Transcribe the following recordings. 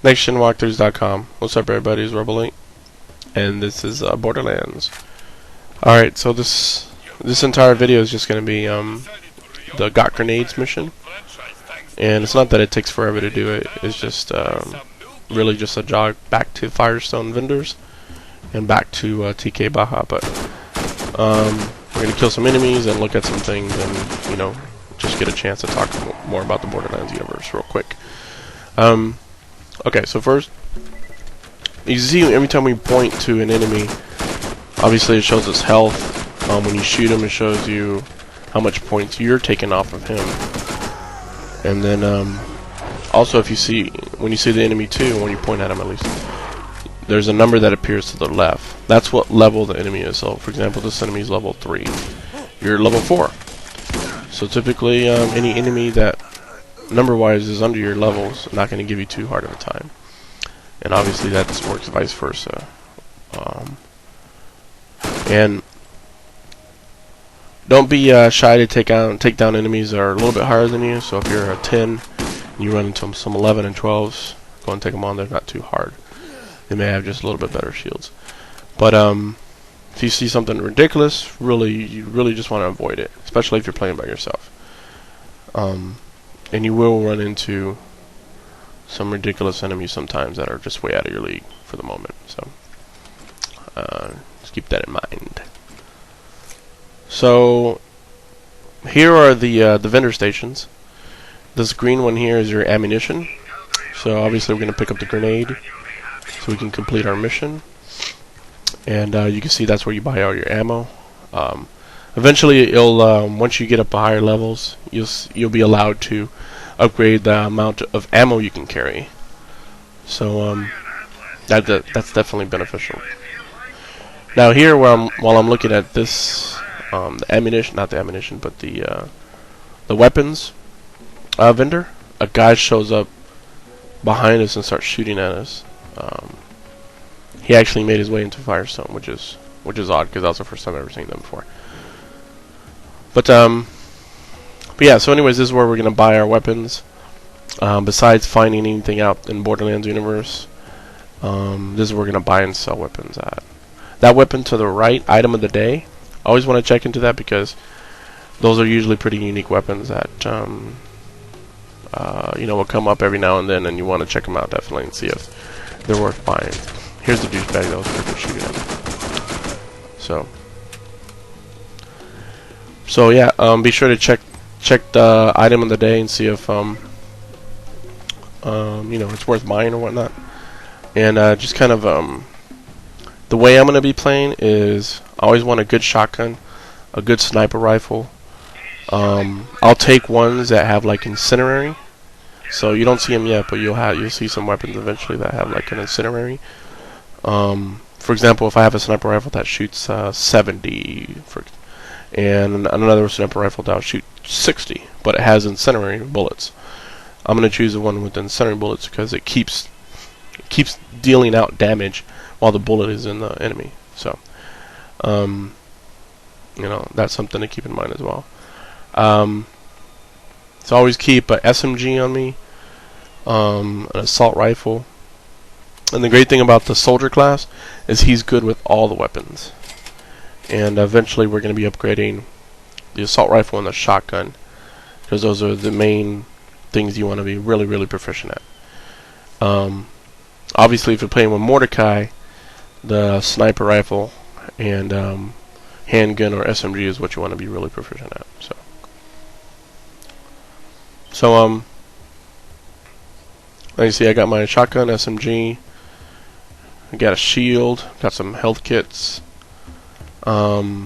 NextGenWalkthroughs.com. What's up, everybody? It's Rebel8, and this is Borderlands. Alright, so this entire video is just going to be the Got Grenades mission, and it's not that it takes forever to do it. It's just really just a jog back to Firestone vendors and back to TK Baja. But we're going to kill some enemies and look at some things, and just get a chance to talk more about the Borderlands universe real quick. Okay, so first, you see every time we point to an enemy, obviously it shows us health. When you shoot him, it shows you how much points you're taking off of him. And then also, if you see, when you see the enemy too, when you point at him at least, there's a number that appears to the left. That's what level the enemy is. So, for example, this enemy is level 3. You're level 4. So typically, any enemy that number-wise is under your levels not going to give you too hard of a time. And obviously that works vice versa. And don't be shy to take down enemies that are a little bit higher than you. So if you're a 10 and you run into some 11 and 12s, go and take them on. They're not too hard. They may have just a little bit better shields. But if you see something ridiculous, you really just want to avoid it, especially if you're playing by yourself. And you will run into some ridiculous enemies sometimes that are just way out of your league for the moment. So just keep that in mind. So here are the vendor stations. This green one here is your ammunition. So obviously we're going to pick up the grenade so we can complete our mission. And you can see that's where you buy all your ammo. Eventually, it'll once you get up to higher levels, you'll be allowed to upgrade the amount of ammo you can carry. So that's definitely beneficial. Now here, while I'm looking at this, the ammunition, not the ammunition, but the weapons vendor, a guy shows up behind us and starts shooting at us. He actually made his way into Firestone, which is odd because that was the first time I've ever seen them before. But yeah, so anyways, this is where we're going to buy our weapons. Besides finding anything out in Borderlands universe, this is where we're going to buy and sell weapons at. That weapon to the right, item of the day, I always want to check into that because those are usually pretty unique weapons that will come up every now and then, and you want to check them out definitely and see if they're worth buying. Here's the douchebag that was freaking shooting at me. So yeah, be sure to check the item of the day and see if it's worth buying or whatnot. And just kind of the way I'm gonna be playing is I always want a good shotgun, a good sniper rifle. I'll take ones that have like incendiary. So you don't see them yet, but you'll see some weapons eventually that have like an incendiary. For example, if I have a sniper rifle that shoots 70, and another sniper rifle that will shoot 60, but it has incendiary bullets, I'm going to choose the one with incendiary bullets because it keeps dealing out damage while the bullet is in the enemy. So, that's something to keep in mind as well. So always keep a SMG on me, an assault rifle. And the great thing about the soldier class is he's good with all the weapons. And eventually we're going to be upgrading the assault rifle and the shotgun, because those are the main things you want to be really, really proficient at. Obviously, if you're playing with Mordecai, the sniper rifle and handgun or SMG is what you want to be really proficient at. So like you see, I got my shotgun, SMG. I got a shield, got some health kits, got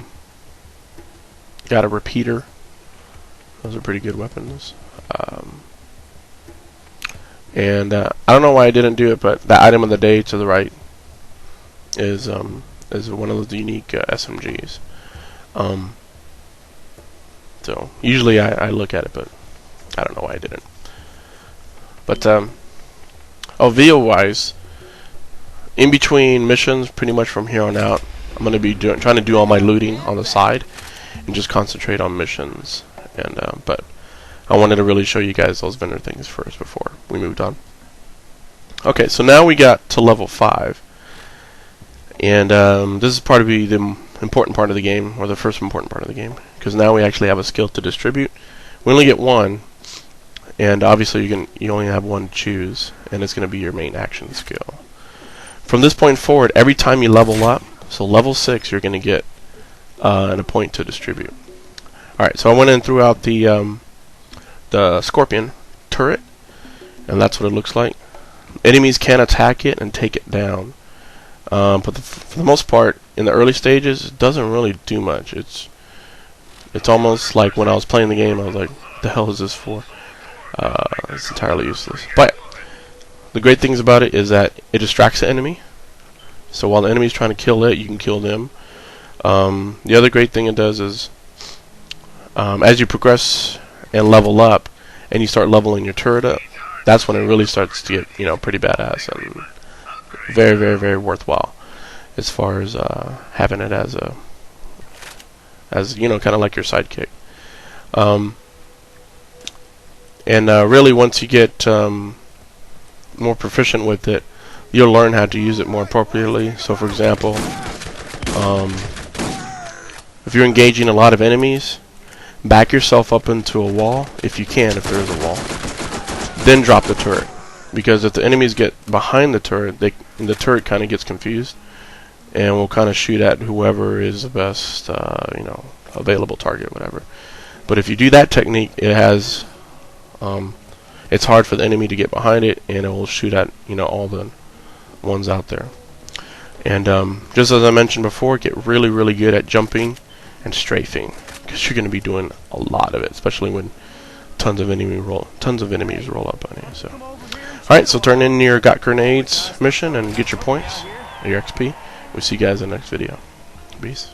a repeater. Those are pretty good weapons. And I don't know why I didn't do it, but the item of the day to the right is one of those unique SMGs. So usually I look at it, but I don't know why I didn't. But video wise, in between missions, pretty much from here on out, I'm going to be trying to do all my looting on the side and just concentrate on missions. And but I wanted to really show you guys those vendor things first before we moved on. Okay, so now we got to level 5. And this is probably the important part of the game, or the first important part of the game, because now we actually have a skill to distribute. We only get one, and obviously you only have one to choose, and it's going to be your main action skill. From this point forward, every time you level up, so level 6, you're going to get a point to distribute. Alright, so I went in and threw out the scorpion turret, and that's what it looks like. Enemies can attack it and take it down. But for the most part, in the early stages, it doesn't really do much. It's almost like when I was playing the game, I was like, "What the hell is this for?" It's entirely useless. But the great things about it is that it distracts the enemy. So while the enemy's trying to kill it, you can kill them. The other great thing it does is, as you progress and level up, and you start leveling your turret up, that's when it really starts to get pretty badass and very, very, very worthwhile, as far as having it as kind of like your sidekick. Really, once you get more proficient with it, you'll learn how to use it more appropriately. So, for example, if you're engaging a lot of enemies, back yourself up into a wall if you can, if there is a wall. Then drop the turret. Because if the enemies get behind the turret, the turret kind of gets confused, and will kind of shoot at whoever is the best, available target, whatever. But if you do that technique, it's hard for the enemy to get behind it, and it will shoot at all the ones out there. And just as I mentioned before, get really, really good at jumping and strafing, because you're going to be doing a lot of it, especially when tons of enemies roll up on you. So. Alright, so turn in your Got Grenades mission and get your points, or your XP. We'll see you guys in the next video. Peace.